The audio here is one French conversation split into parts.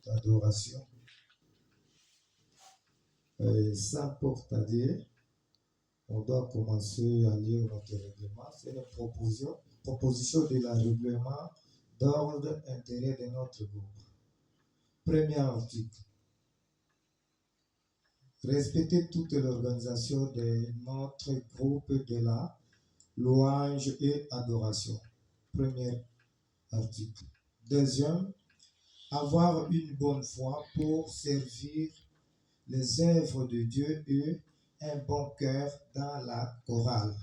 d'adoration. Ça porte à dire, on doit commencer à lire notre règlement. C'est une proposition de la règlement d'ordre intérêt de notre groupe. Premier article. Respecter toute l'organisation de notre groupe de la louange et adoration. Premier article. Deuxième, avoir une bonne foi pour servir les œuvres de Dieu et un bon cœur dans la chorale.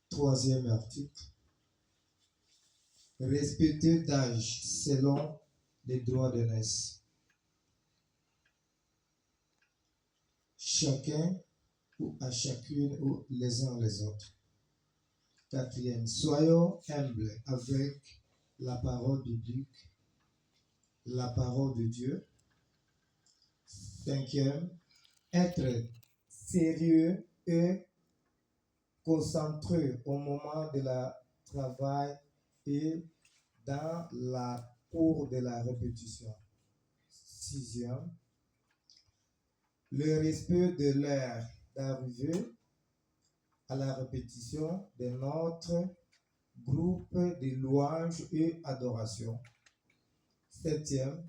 Troisième article. Respecter d'âge selon les droits de naissance. Chacun ou à chacune ou les uns les autres. Quatrième, soyons humbles avec la parole biblique, la parole de Dieu. Cinquième, être sérieux et concentré au moment de la travail et dans la cour de la répétition. Sixième, le respect de l'heure d'arrivée à la répétition de notre groupe de louanges et adoration. Septième,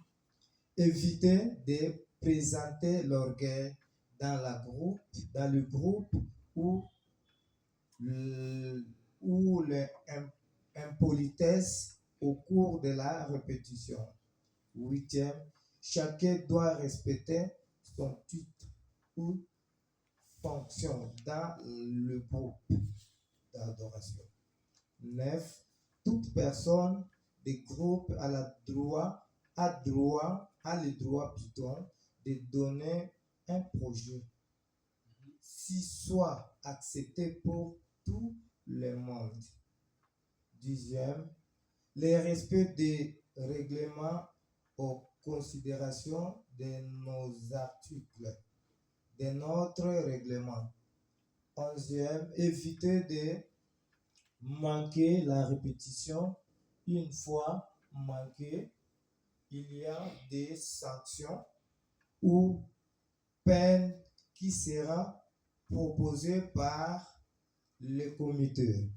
éviter de présenter l'orgueil dans le groupe ou l'impolitesse au cours de la répétition. Huitième, chacun doit respecter son titre ou fonction dans le groupe d'adoration. 9. Toute personne des groupes a le droit de donner un projet si soit accepté pour tout le monde. 10e, le respect des règlements aux considérations de nos articles de notre règlement. 11e, éviter de manquer la répétition. Une fois manqué, il y a des sanctions ou peine qui sera proposée par le comité.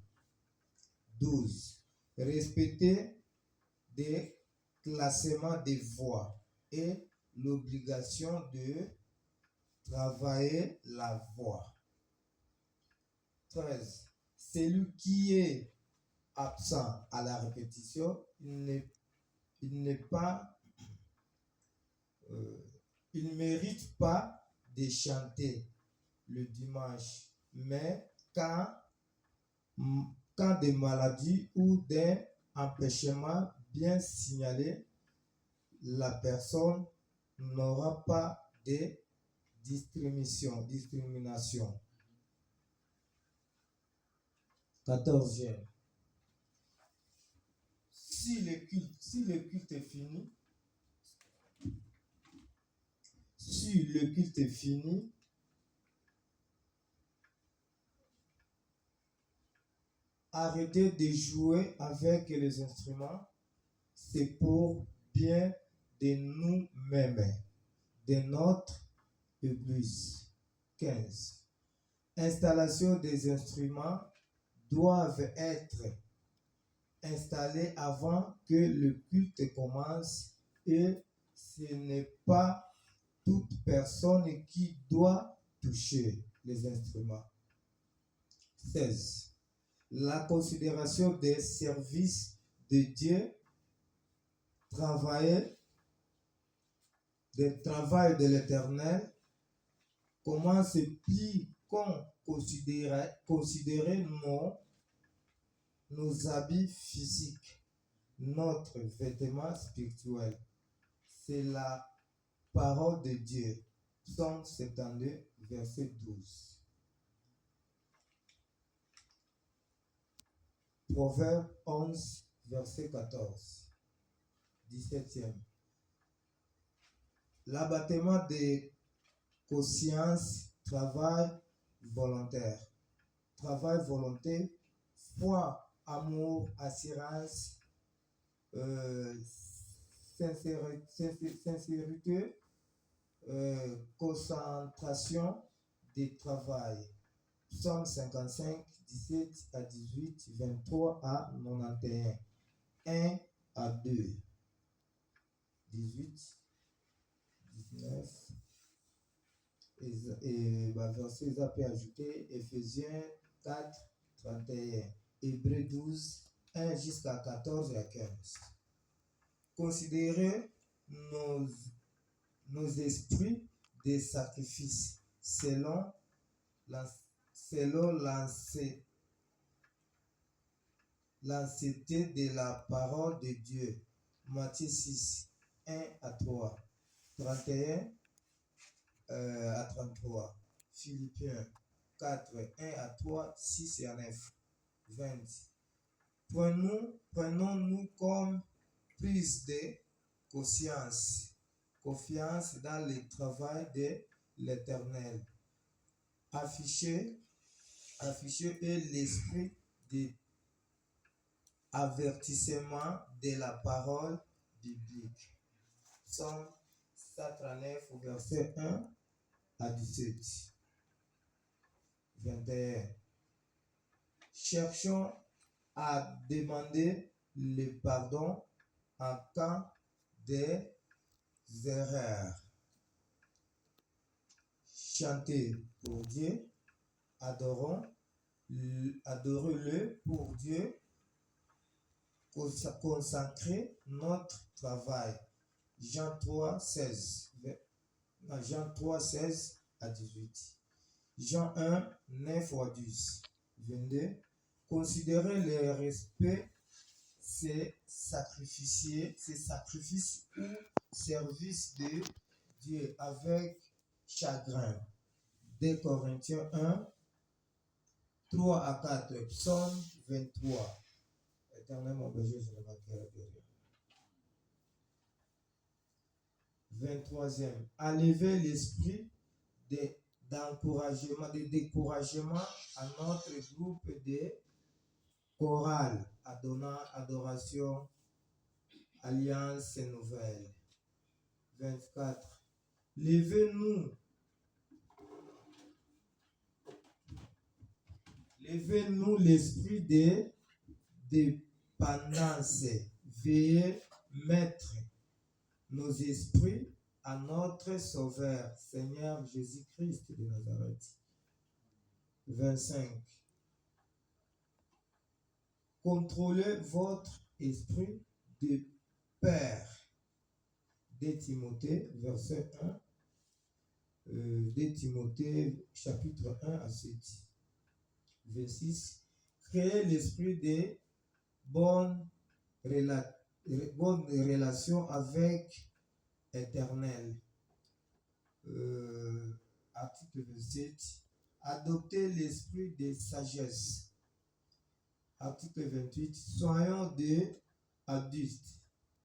12. Respecter des classements des voix et l'obligation de travailler la voix. 13. Celui qui est absent à la répétition, il ne mérite pas de chanter le dimanche, mais quand des maladies ou d'un empêchement bien signalé, la personne n'aura pas de discrimination. 14e. Si le culte est fini, arrêtez de jouer avec les instruments, c'est pour bien de nous-mêmes, de notre Église. 15. Installation des instruments doivent être installés avant que le culte commence et ce n'est pas toute personne qui doit toucher les instruments. 16. La considération des services de Dieu, travail de l'Éternel, comment c'est plus qu'on considérer nos habits physiques, notre vêtement spirituel. C'est la parole de Dieu. Psaume 72, verset 12. Proverbe 11, verset 14. 17e. L'abattement des consciences, travail volontaire. Travail volontaire, foi, amour, assurance, sincérité, concentration du travail. Psaume 55, 17 à 18, 23 à 91, 1 à 2, 18, 19, et verset peut ajouter Ephésiens 4, 31, Hébreux 12, 1 jusqu'à 14 et à 15. Considérez nos esprits des sacrifices selon l'ancienneté de la parole de Dieu. Matthieu 6, 1 à 3, 31 à 33. Philippiens 4, 1 à 3, 6 et à 9, 20. Prenons-nous comme prise de confiance dans le travail de l'Éternel. Affichez l'esprit d'avertissement de la parole biblique. Psaume 139, verset 1 à 17. 21. Cherchons à demander le pardon en cas des erreurs. Chantez pour Dieu, adorez-le pour Dieu, consacrez notre travail. Jean 3, 16 à 18. Jean 1, 9 à 10, 22. Considérez le respect, ces sacrifices ou services de Dieu avec chagrin. 2 Corinthiens 1, 3 à 4, Psaume 23. Éternel mon berger, je ne manquerai de rien. 23e. Enlevez l'esprit de découragement à notre groupe de chorale, adoration, alliance nouvelle. 24. Levez-nous l'esprit de dépendance. Veuillez mettre nos esprits à notre Sauveur, Seigneur Jésus-Christ de Nazareth. 25. Contrôlez votre esprit de Père. 2 Timothée, verset 1. 2 Timothée, chapitre 1 à 7. 26. Créez l'esprit de bonne relation avec l'Éternel. Article 27. Adoptez l'esprit de sagesse. Article 28. Soyons des adultes